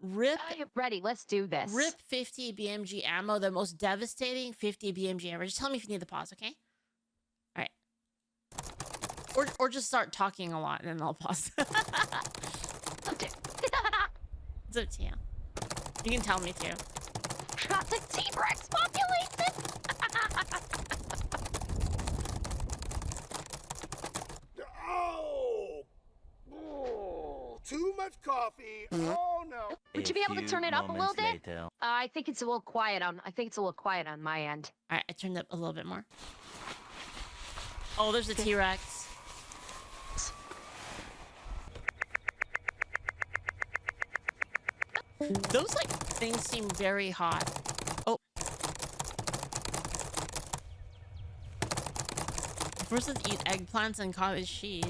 RIP. I'm ready. Let's do this. RIP 50 BMG ammo, the most devastating 50 BMG ever. Just tell me if you need the pause, okay? All right. Or just start talking a lot and then I'll pause. It's up to you. You can tell me too. Got the T-Rex population. Too much coffee. Oh no. Would you be able to turn it up a little bit? I think it's a little quiet on. I think it's a little quiet on my end. All right, I turned it up a little bit more. Oh, there's a T-Rex. Those like things seem very hot. Oh. First, let's eat eggplants and cottage cheese.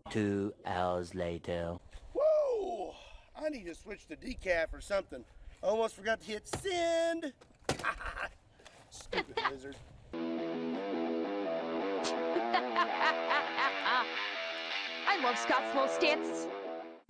Two hours later. Whoa! I need to switch to decaf or something. Almost forgot to hit send. Stupid lizard. I love Scott's little stance.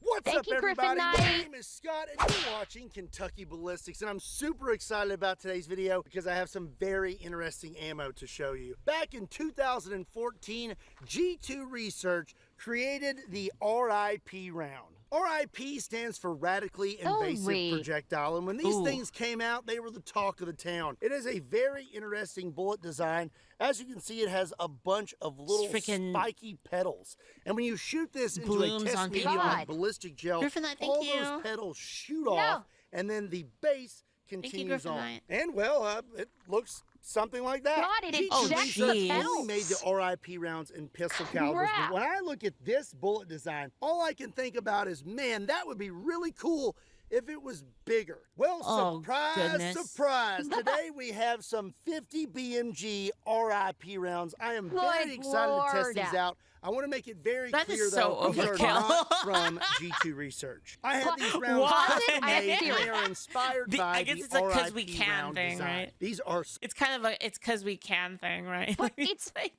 What's Thank up, you, everybody? Griffin My Knight. name is Scott, and you're watching Kentucky Ballistics, and I'm super excited about today's video because I have some very interesting ammo to show you. Back in 2014, G2 Research created the R.I.P round. R.I.P stands for Radically Invasive Projectile, and when these things came out, they were the talk of the town. It is a very interesting bullet design. As you can see, it has a bunch of little spiky petals. And when you shoot this into a test medium like ballistic gel, all those petals shoot off, and then the base continues on. And well, it looks something like that. God, it ejects the petals. We made the R.I.P rounds in pistol calibers, but when I look at this bullet design, all I can think about is, man, that would be really cool if it was bigger. Well, surprise, surprise. Today we have some 50 BMG R.I.P rounds. I am very excited to test these out. I want to make it very clear, though, these are not from G2 Research. I had these rounds custom made, and they are inspired by the R.I.P round design. Right? These are... It's kind of a it's because we can thing, right? But it's like...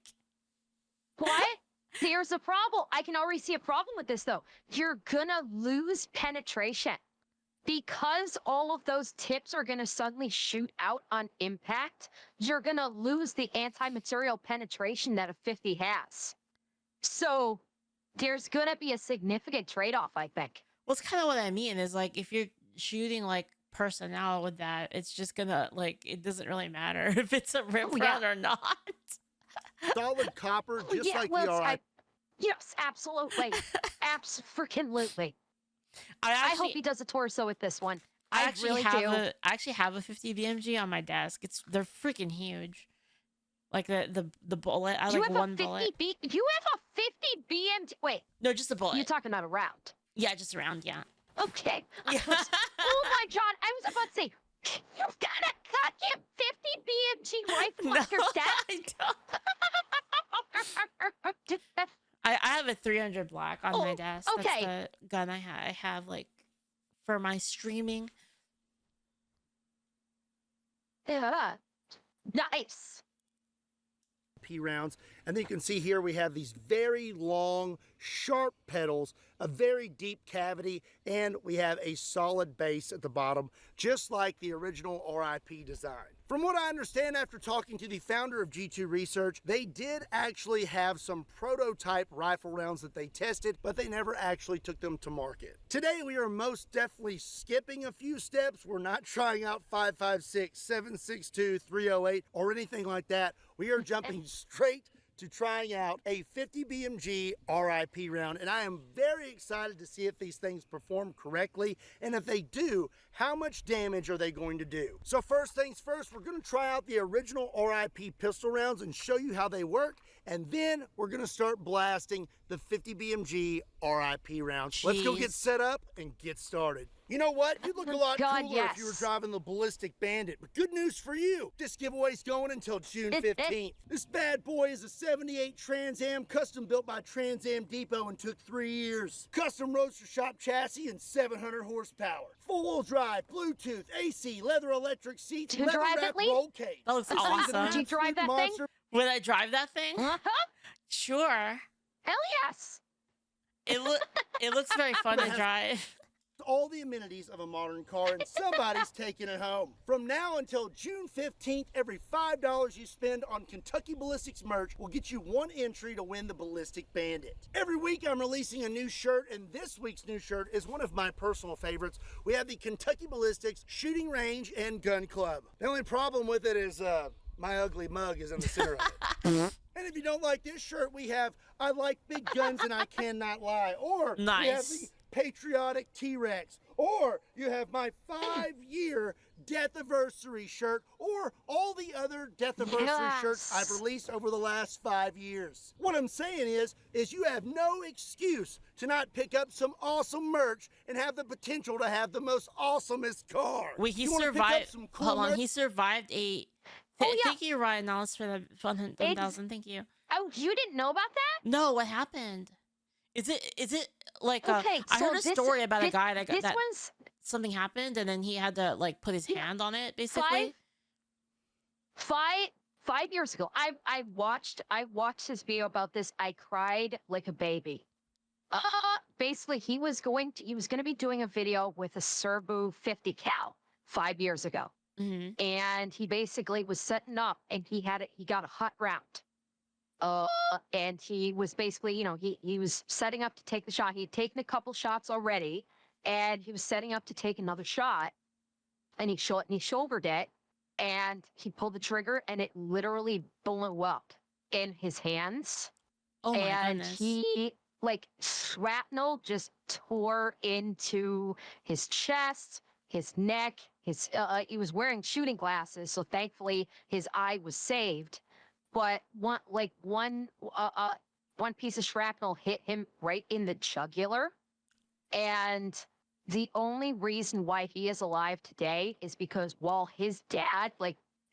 What? There's a problem. I can already see a problem with this, though. You're gonna lose penetration. Because all of those tips are going to suddenly shoot out on impact, you're going to lose the anti-material penetration that a 50 has. So there's going to be a significant trade-off, I think. Well, it's kind of what I mean is like if you're shooting like personnel with that, it's just going to like, it doesn't really matter if it's a rip round or not. Solid copper, just like the R.I.P. Yes, absolutely. Abso-freaking-lutely. I hope he does a torso with this one. I really do. I actually have a 50 BMG on my desk. They're freaking huge. Like the bullet. I like one bullet. You have a 50 BMG. Wait. No, just a bullet. You're talking about a round. Yeah, just a round. Yeah. Okay. Yeah. Oh my God! I was about to say you've got a goddamn 50 BMG rifle on your desk. I have a 300 black on my desk. Okay. That's the gun I have like for my streaming. Yeah. Nice. Rounds, and then you can see here we have these very long, sharp petals, a very deep cavity, and we have a solid base at the bottom, just like the original R.I.P design. From what I understand after talking to the founder of G2 Research, they did actually have some prototype rifle rounds that they tested, but they never actually took them to market. Today we are most definitely skipping a few steps. We're not trying out 5.56, 7.62, 308, or anything like that. We are jumping straight to trying out a 50 BMG R.I.P round, and I am very excited to see if these things perform correctly, and if they do, how much damage are they going to do? So first things first, we're going to try out the original R.I.P pistol rounds and show you how they work, and then we're going to start blasting the 50 BMG R.I.P rounds. Let's go get set up and get started. You know what? You'd look a lot cooler if you were driving the Ballistic Bandit. But good news for you. This giveaway's going until June 15th. This bad boy is a 78 Trans Am, custom built by Trans Am Depot and took 3 years. Custom roadster shop chassis and 700 horsepower. Full-wheel drive, Bluetooth, AC, leather electric seats, leather wrap roll cage. That looks awesome. Did you drive that thing? Would I drive that thing? Sure. Hell yes. It looks very fun to drive. All the amenities of a modern car, and somebody's taking it home. From now until June 15th, every $5 you spend on Kentucky Ballistics merch will get you one entry to win the Ballistic Bandit. Every week I'm releasing a new shirt, and this week's new shirt is one of my personal favorites. We have the Kentucky Ballistics Shooting Range and Gun Club. The only problem with it is my ugly mug is in the center of it. And if you don't like this shirt, we have I like big guns and I cannot lie. Or we have the patriotic T-Rex, or you have my 5-year death anniversary shirt, or all the other death anniversary shirts I've released over the last 5 years. What I'm saying is you have no excuse to not pick up some awesome merch and have the potential to have the most awesomest car. Wait, he You wanna pick up survived. some cool Hold on, merch? he survived a. Thank you, Ryan Ellis, for the 1,000. Thank you. Oh, you didn't know about that? No, what happened? Is it like Okay, I heard a so story about a guy that got this that one's something happened and then he had to like put his hand on it basically. five years ago. I watched this video about this. I cried like a baby. Basically, he was going to be doing a video with a Serbu 50 cal 5 years ago, and he basically was setting up, and he got a hot round. And he was basically, he was setting up to take the shot. He had taken a couple shots already, and he was setting up to take another shot, and he shouldered it, and he pulled the trigger, and it literally blew up in his hands. Oh my and goodness. he shrapnel just tore into his chest, his neck, he was wearing shooting glasses, so thankfully his eye was saved. But one piece of shrapnel hit him right in the jugular. And the only reason why he is alive today is because while his dad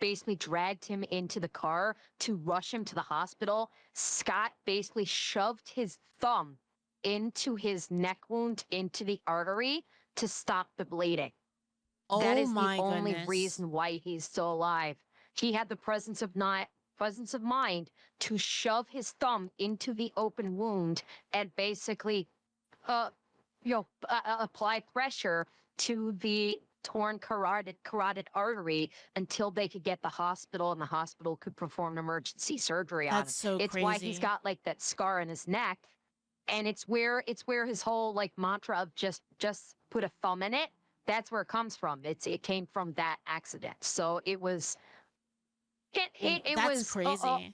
basically dragged him into the car to rush him to the hospital, Scott basically shoved his thumb into his neck wound, into the artery, to stop the bleeding. Oh that is my the only goodness. reason why he's still alive. He had the presence of mind to shove his thumb into the open wound and basically apply pressure to the torn carotid artery until they could get the hospital, and the hospital could perform emergency surgery on him. That's so It's crazy. why he's got that scar in his neck, and it's where his whole mantra of just put a thumb in it. That's where it comes from. It came from that accident. So it was. It That's was crazy.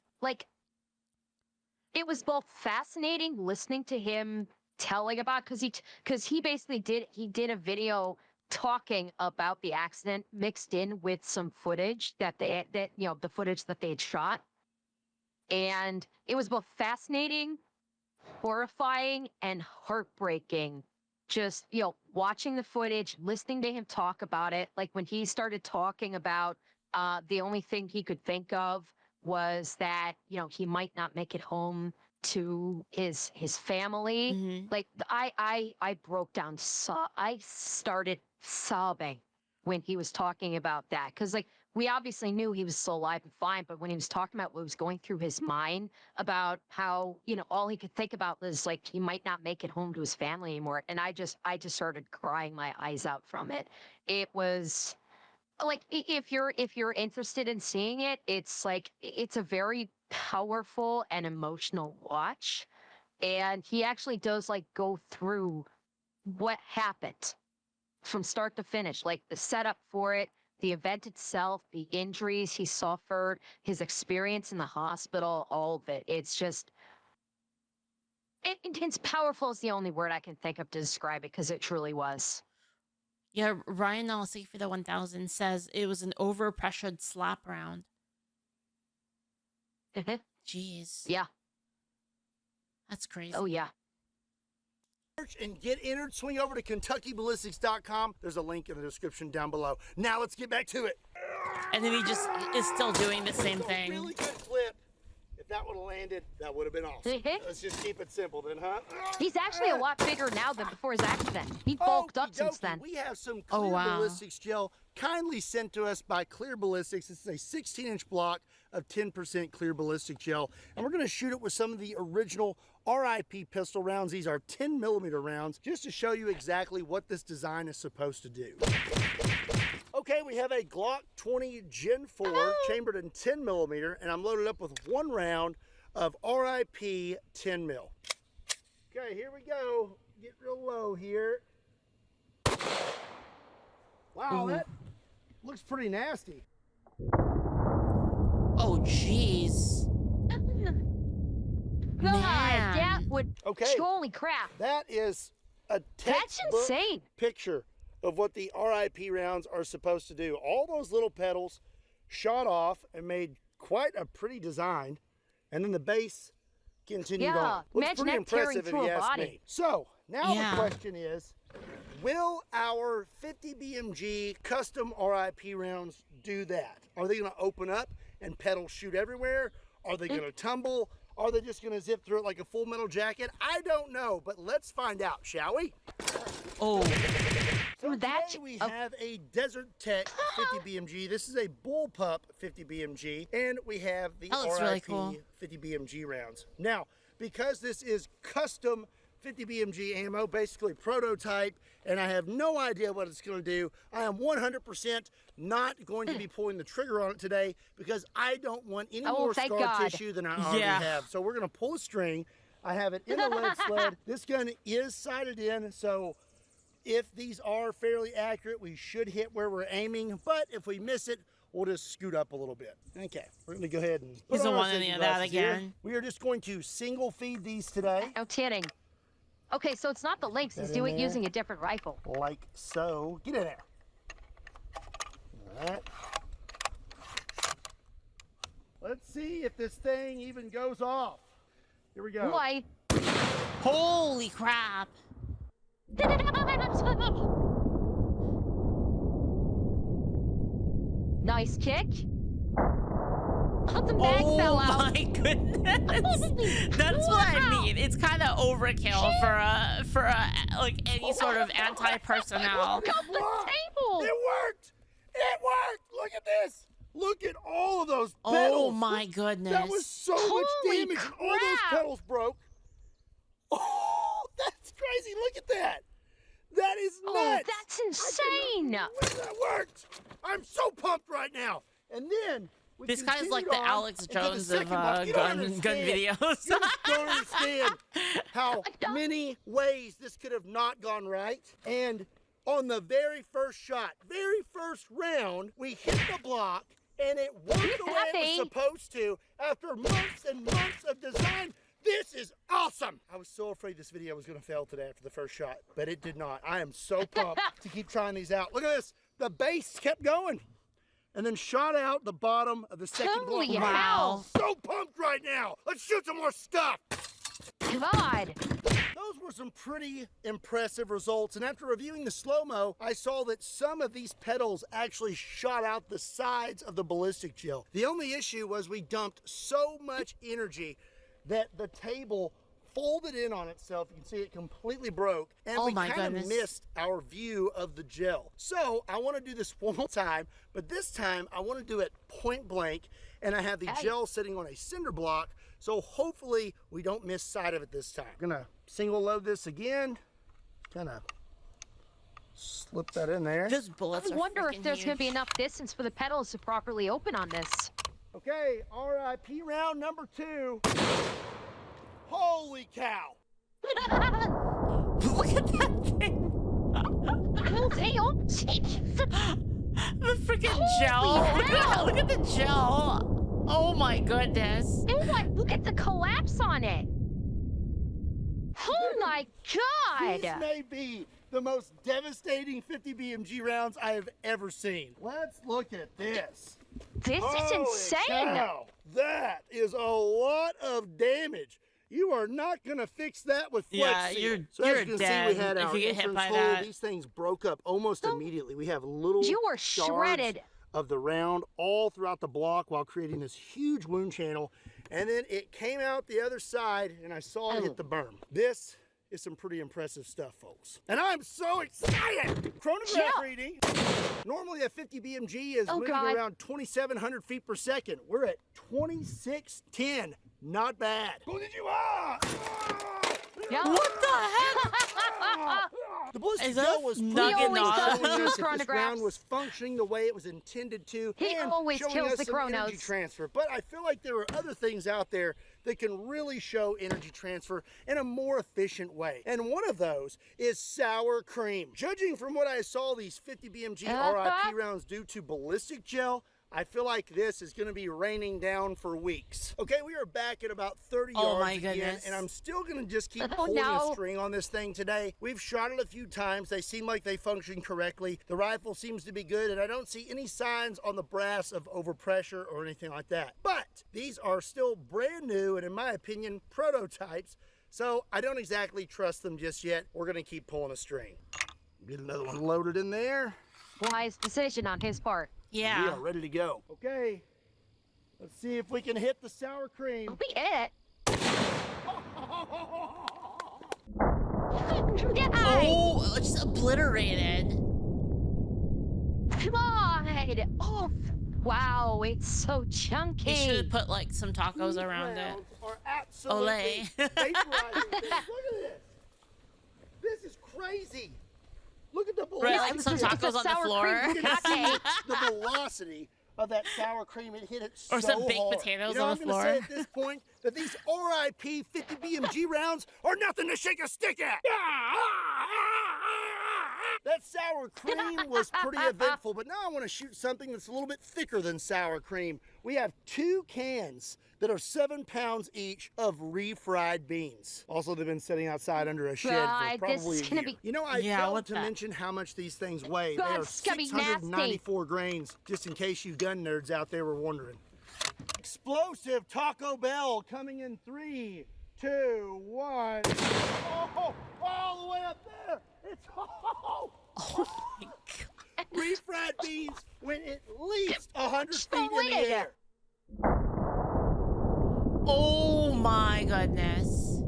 it was both fascinating listening to him telling about, because he basically did a video talking about the accident mixed in with some footage the footage that they had shot, and it was both fascinating, horrifying, and heartbreaking. Just watching the footage, listening to him talk about it. Like when he started talking about the only thing he could think of was that he might not make it home to his family. Like I broke down. I started sobbing when he was talking about that, because we obviously knew he was still alive and fine, but when he was talking about what was going through his mind about how all he could think about was he might not make it home to his family anymore, and I just started crying my eyes out from it. It was if you're interested in seeing it, it's a very powerful and emotional watch, and he actually does go through what happened from start to finish, the setup for it, the event itself, the injuries he suffered, his experience in the hospital, all of it. It's just it's powerful is the only word I can think of to describe it, because it truly was. Yeah, Ryan Ellis for the 1,000 says it was an overpressured slap round. Jeez. Yeah. That's crazy. Oh yeah. And get entered. Swing over to KentuckyBallistics.com. There's a link in the description down below. Now let's get back to it. And then he just is still doing the same It's a thing. really good clip. If that would have landed, that would have been awesome. Let's just keep it simple then, huh? He's actually a lot bigger now than before his accident. He bulked up since Okey-dokey. then. We have some Oh, clear wow. ballistics gel kindly sent to us by Clear Ballistics. This is a 16-inch block of 10% clear ballistic gel, and we're going to shoot it with some of the original R.I.P pistol rounds. These are 10mm rounds, just to show you exactly what this design is supposed to do. Okay, we have a Glock 20 Gen 4 chambered in 10mm, and I'm loaded up with 1 round of R.I.P 10mm. Okay, here we go. Get real low here. Wow, that looks pretty nasty. Oh, jeez. God, Man. that would. Okay. Holy crap. That is a That's textbook insane. picture of what the R.I.P rounds are supposed to do. All those little petals shot off and made quite a pretty design, and then the base continued Yeah, on. Looks imagine pretty that tearing impressive if through you a ask body. me. So now Yeah. the question is, will our 50 BMG custom R.I.P rounds do that? Are they going to open up and petals shoot everywhere? Are they going to tumble? Are they just going to zip through it like a Full Metal Jacket? I don't know, but let's find out, shall we? Oh, So That- today we have a Desert Tech 50 BMG. This is a Bullpup 50 BMG, and we have the That looks really cool. R.I.P 50 BMG rounds. Now, because this is custom 50 BMG ammo, basically prototype, and I have no idea what it's going to do, I am 100% not going to be pulling the trigger on it today because I don't want any Oh, more thank scar God. tissue than I already Yeah. have. So we're going to pull a string. I have it in a lead sled. This gun is sighted in, so if these are fairly accurate, we should hit where we're aiming, but if we miss it, we'll just scoot up a little bit. Okay, we're gonna go ahead and put He's on our wanting safety that glasses here. again. We are just going to single feed these today, No kidding. Okay, so it's not the links. He's That in doing there. using a different rifle. like so. Get in there. All right. Let's see if this thing even goes off. Here we go. Why? holy crap. Nice kick. Oh, the mag fell Oh out. my goodness. That's what I mean. It's kind of overkill for a like any sort of anti-personnel. Look up the table. It worked! It worked! Look at this! Look at all of those Oh petals! my goodness. That was so much Holy damage, and all those crap. petals broke. Oh, that's crazy! Look at that! That is Oh, nuts! that's insane. That worked! I'm so pumped right now. And then we This guy's like continued the on Alex into the Jones of second block. You don't gun understand. videos. You just don't understand how don't. many ways this could have not gone right. And on the very first shot, very first round, we hit the block and it worked the way it Happy. was supposed to after months and months of design. This is awesome. I was so afraid this video was going to fail today after the first shot, but it did not. I am so pumped to keep trying these out. Look at this. The base kept going and then shot out the bottom of the second block. Holy Wow. hell. So pumped right now. Let's shoot some more stuff. God. Those were some pretty impressive results, and after reviewing the slow-mo, I saw that some of these petals actually shot out the sides of the ballistic gel. The only issue was we dumped so much energy that the table folded in on itself. You can see it completely broke, and Oh we my kind of goodness. missed our view of the gel. So I want to do this one more time, but this time I want to do it point blank, and I have the Hey. gel sitting on a cinder block, so hopefully we don't miss sight of it this time. Gonna single load this again, kind of slip that in there. Those bullets I are wonder if freaking there's going to be huge. enough distance for the petals to properly open on this. Okay, R.I.P. round number 2. Holy cow! Look at that thing. The freaking gel. hell. Look at the gel. Oh my goodness. And what? Look at the collapse on it. Oh my These God. may be the most devastating 50 BMG rounds I have ever seen. Let's look at this. This is Holy insane. cow. That is a lot of damage. You are not gonna fix that with flex Yeah, seal. you're- So as you're you can dead see, we had if our you get hit entrance by hole. that. These things broke up almost immediately. We have little You are shards shredded. of the round all throughout the block while creating this huge wound channel. and then it came out the other side, and I saw it hit the berm. This is some pretty impressive stuff, folks. And I'm so excited! Chronograph reading. Normally a 50 BMG is moving around 2,700 feet per second. We're at 2610. Not bad. Yeah. What the heck? The ballistic Is that gel was nugget pretty knot? showing us that this Chronographs. round was functioning the way it was intended to. He and always showing kills us the some energy chronos. transfer. But I feel like there are other things out there that can really show energy transfer in a more efficient way. And one of those is sour cream. Judging from what I saw these 50 BMG R.I.P rounds do to ballistic gel, I feel like this is going to be raining down for weeks. Okay, we are back at about 30 Oh yards my again, goodness. and I'm still going to just keep Oh, pulling no. a string on this thing today. We've shot it a few times. They seem like they function correctly. The rifle seems to be good, and I don't see any signs on the brass of overpressure or anything like that. But these are still brand new, and in my opinion, prototypes, so I don't exactly trust them just yet. We're going to keep pulling a string. Get another one loaded in there. Wise decision on his part. We Yeah. are ready to go. Okay, let's see if we can hit the sour cream. We hit it. Oh, just obliterated. God. Oh, wow, it's so You should chunky. have put like some tacos These around it. rounds are absolutely Olay. vaporizing things. Look at this. This is crazy. Look at the Right, velocity. like some It's a tacos on the sour floor. cream You can see Cupcake. the velocity of that sour cream. It hit it so Or some baked hard. potatoes you know, on the I'm gonna floor. say at this point that these R.I.P. 50 BMG rounds are nothing to shake a stick at. That sour cream was pretty eventful, but now I want to shoot something that's a little bit thicker than sour cream. We have 2 cans that are 7 pounds each of refried beans. Also, they've been sitting outside under a shed God, for this probably is a gonna year. be- You know, I Yeah, failed what to the- mention how much these things weigh. God, They are it's gonna be nasty. 694 grains, just in case you gun nerds out there were wondering. Explosive Taco Bell coming in 3, 2, 1. Oh, all the way up there. It's Oh my god. refried beans went at least 100 feet in the Lid. air. Oh my goodness.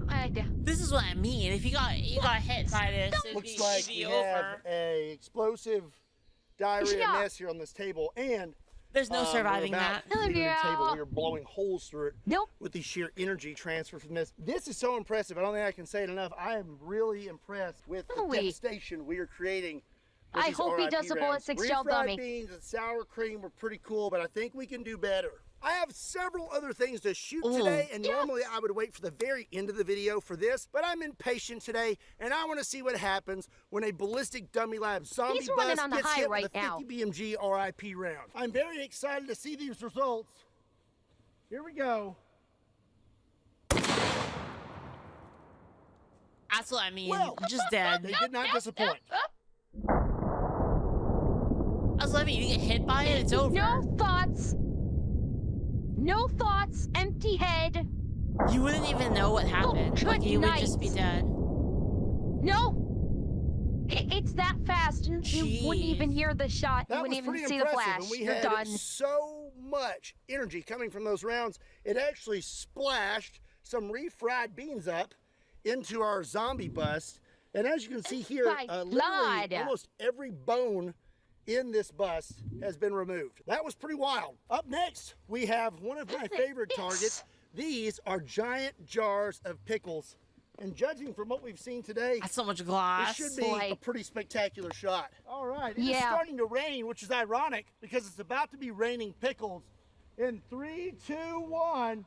God. This is what I mean. If you got hit by this, Looks like it'd we be have over. a explosive diarrhea Yeah. mess here on this table, and There's no surviving we're that. about leaving the table. Yeah. We are blowing holes through it Nope. with the sheer energy transfer from this. This is so impressive. I don't think I can say it enough. I am really impressed with the Really? devastation we are creating. with I these hope he R.I.P. does a rounds. ballistic gel Refried dummy. beans and sour cream were pretty cool, but I think we can do better. I have several other things to shoot Ooh. today, and normally I would wait for the very end of the video for this, but I'm impatient today, and I want to see what happens when a ballistic dummy lab zombie He's running bus on the gets high hit right with a 50 now. BMG R.I.P. round. I'm very excited to see these results. Here we go. That's what I mean. Well, Just dead. They did not disappoint. That's what I mean. You get hit by it, it's over. No thoughts. No thoughts. Empty head. You wouldn't even know what happened. good Like you would just be night. dead. No. It's that fast. You wouldn't even Jeez. hear the shot. You That wouldn't was even pretty see the impressive, flash. and we You're had done. so much energy coming from those rounds. It actually splashed some refried beans up into our zombie bust. And as you can see here, My literally God. almost every bone in this bust has been removed. That was pretty wild. Up next, we have one of my favorite targets. These are giant jars of pickles. And judging from what we've seen today, That's so much this glass. should be a Like- pretty spectacular shot. All right, it's Yeah. starting to rain, which is ironic because it's about to be raining pickles. In 3, 2, 1.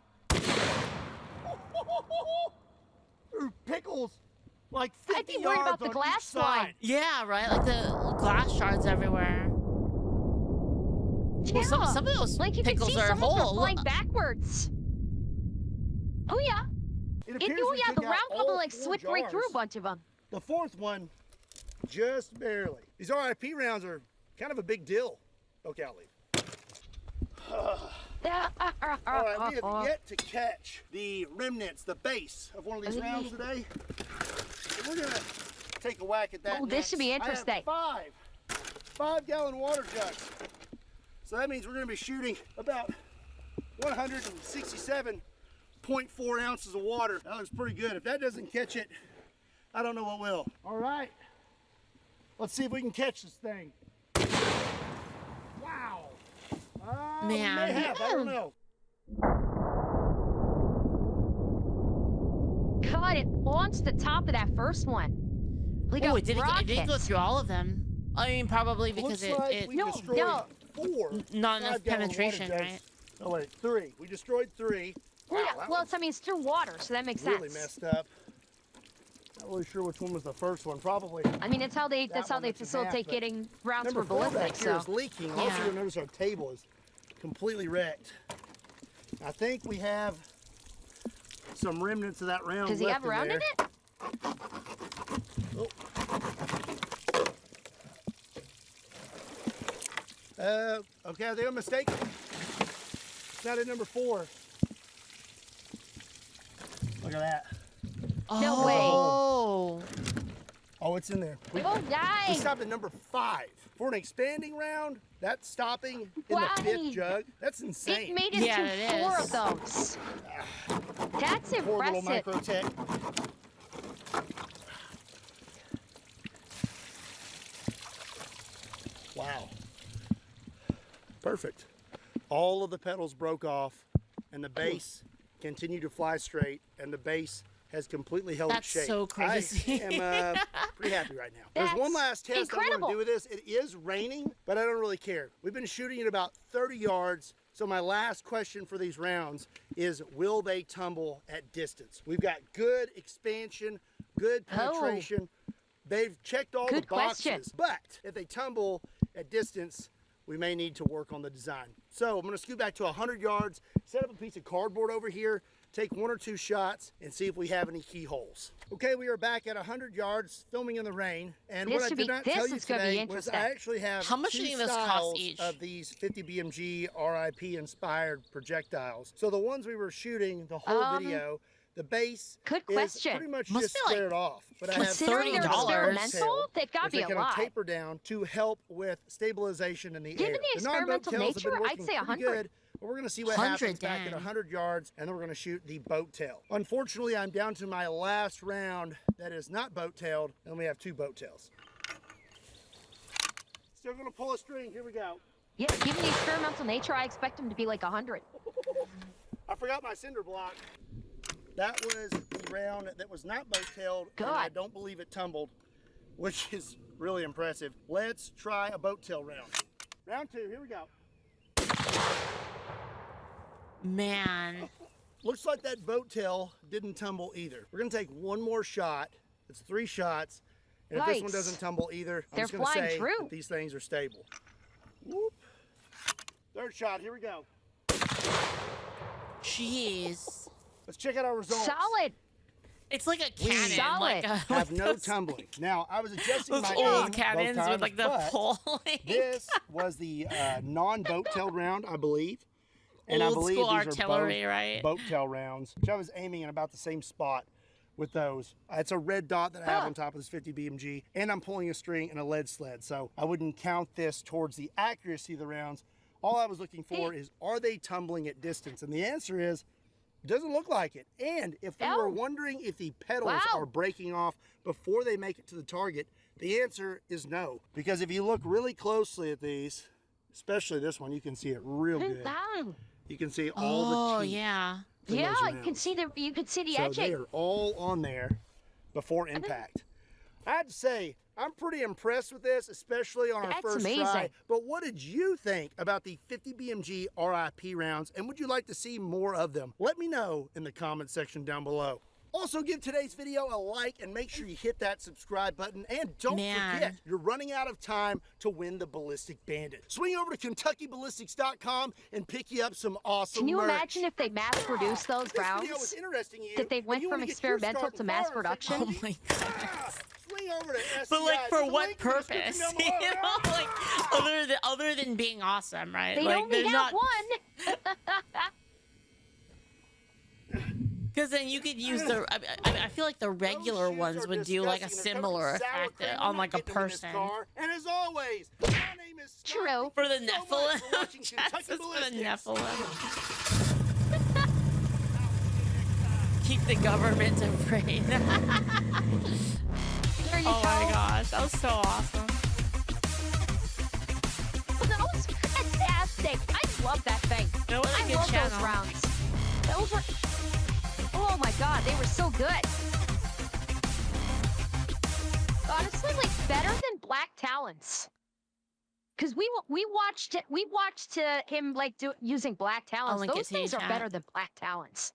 Pickles like 50 I'd be worried yards about the on glass each side. slide. Yeah, right? Like the glass shards everywhere. Yeah. Well, some of those like you can pickles see are some of them whole. flying backwards. Oh yeah. It appears we Yeah, took the out round probably all like 4 slipped right through a jars. bunch of them. The fourth one, just barely. These R.I.P. rounds are kind of a big deal. Okay, I'll leave. All right, we have yet to catch the remnants, the base of one of these rounds today. So we're gonna take a whack at that. Oh, this should be next. interesting. I have 5-gallon water jugs. So that means we're gonna be shooting about 167.4 ounces of water. That looks pretty good. If that doesn't catch it, I don't know what will. All right, let's see if we can catch this thing. Wow. We may have, I don't know. God, it launched the top of that first one. Like Oh, a it didn't go rocket. through all of them. I mean, probably because Looks like it we No, destroyed no. 4. not enough 5-gallon water penetration, jugs. right? Oh wait, 3. We destroyed 3. Well, Wow, yeah, that well, one's I mean, it's through water, so that makes really sense. messed up. Not really sure which one was the first one. Probably. I mean, it's how they That that's how one they that's in half, facilitate but getting rounds Number for 4 back ballistics. here So is leaking. Also, Yeah. you'll notice our table is completely wrecked. I think we have some remnants of that round does he left have a round in there. it? Okay, I think I'm mistaken. It's not at number 4. Look at that. No way. Oh. Oh, it's in there. We Oh, nice. stopped at number 5. For an expanding round, that's stopping in Why? the 5th jug. That's insane. It made it Yeah, to it 4 is. of those. That's Poor little impressive. microtech. Wow. Perfect. All of the petals broke off and the base continued to fly straight and the base has completely held That's its shape. so crazy. I am pretty happy right now. There's one last That's test I want incredible. to do with this. It is raining, but I don't really care. We've been shooting at about 30 yards. So my last question for these rounds is, will they tumble at distance? We've got good expansion, good penetration. They've checked all the Good question. boxes, but if they tumble at distance, we may need to work on the design. So I'm gonna scoot back to 100 yards, set up a piece of cardboard over here, take 1 or 2 shots and see if we have any keyholes. Okay, we are back at 100 yards filming in the rain. And This what I should did be- not this tell you is gonna be today was I interesting. actually have How much do 2 you think those cost styles each? of these 50 BMG R.I.P inspired projectiles. So the ones we were shooting the whole video, the base Good is question. pretty much Must just be like squared off. But I have Considering they're $30. experimental, they've got to which be I a kind of lot. taper down to help with stabilization in the Given air. the non-boat experimental tails have been nature, I'd working say pretty 100. good, but we're gonna see what 100, happens back at dang. 100 yards, and then we're gonna shoot the boat tail. Unfortunately, I'm down to my last round that is not boat tailed, and we have 2 boat tails. Still gonna pull a string, here we go. Yeah, given the experimental nature, I expect them to be like 100. I forgot my cinder block. That was the round that was not boat tailed, and God. I don't believe it tumbled, which is really impressive. Let's try a boat tail round. Round 2, here we go. Man. Looks like that boat tail didn't tumble either. We're gonna take 1 more shot. It's 3 shots. And if this one Nice. doesn't tumble either, I'm They're just gonna flying say true. that these things are stable. Whoop. 3rd shot, here we go. Jeez. Let's check out our results. Solid. It's like a cannon. Solid. Like a, Have like no those, tumbling. Now, I was adjusting those my old aim cannons both times, with like the but pole. this was the non-boat tailed round, I believe. And I Old believe school these artillery, are right? both boat tail rounds, which I was aiming in about the same spot with those. It's a red dot that I have on top of this 50 BMG, and I'm pulling a string and a lead sled, so I wouldn't count this towards the accuracy of the rounds. All I was looking for is, are they tumbling at distance? And the answer is, it doesn't look like it. And if we were Oh. wondering if the petals Wow. are breaking off before they make it to the target, the answer is no. Because if you look really closely at these, especially this one, you can see it real good. Wow. You can see all Oh, the teeth. yeah. in Yeah, those you can rounds. see the So edging. they are all on there before impact. I have to say, I'm pretty impressed with this, especially on our That's first try. amazing. But what did you think about the 50 BMG R.I.P rounds, and would you like to see more of them? Let me know in the comment section down below. Also, give today's video a like and make sure you hit that subscribe button. And don't forget, you're running out of time to win the Ballistic Bandit. Swing over to KentuckyBallistics.com and pick you up some awesome Can you merch. imagine if they mass produced those This video was rounds? interesting, you, That they and went you from wanna get your experimental start to in mass firearms production? Oh technology? my goodness. Swing over to SCI. But like, for There's a what link in the description purpose? down You below. know, like other than being awesome, right? They like, only there's have not, one. because then you could use the. I feel like the regular Those shoes ones are would do like a disgusting. They're covered similar in sour effect cream. I'm on not like a getting them in this person. car. And as always, my name is Scott. True. For the Thank you so much Nephilim. for watching Kentucky Justice for the Ballistics. Nephilim. Keep the government afraid. There you Oh go. my gosh, that was so awesome. That was fantastic. I love that thing. That was a I good love channel. those rounds. Those were... Oh my god, they were so good. Honestly, like, better than Black Talons. Because we watched him like using Black Talons. link it Those to you, things are chat. better than Black Talons.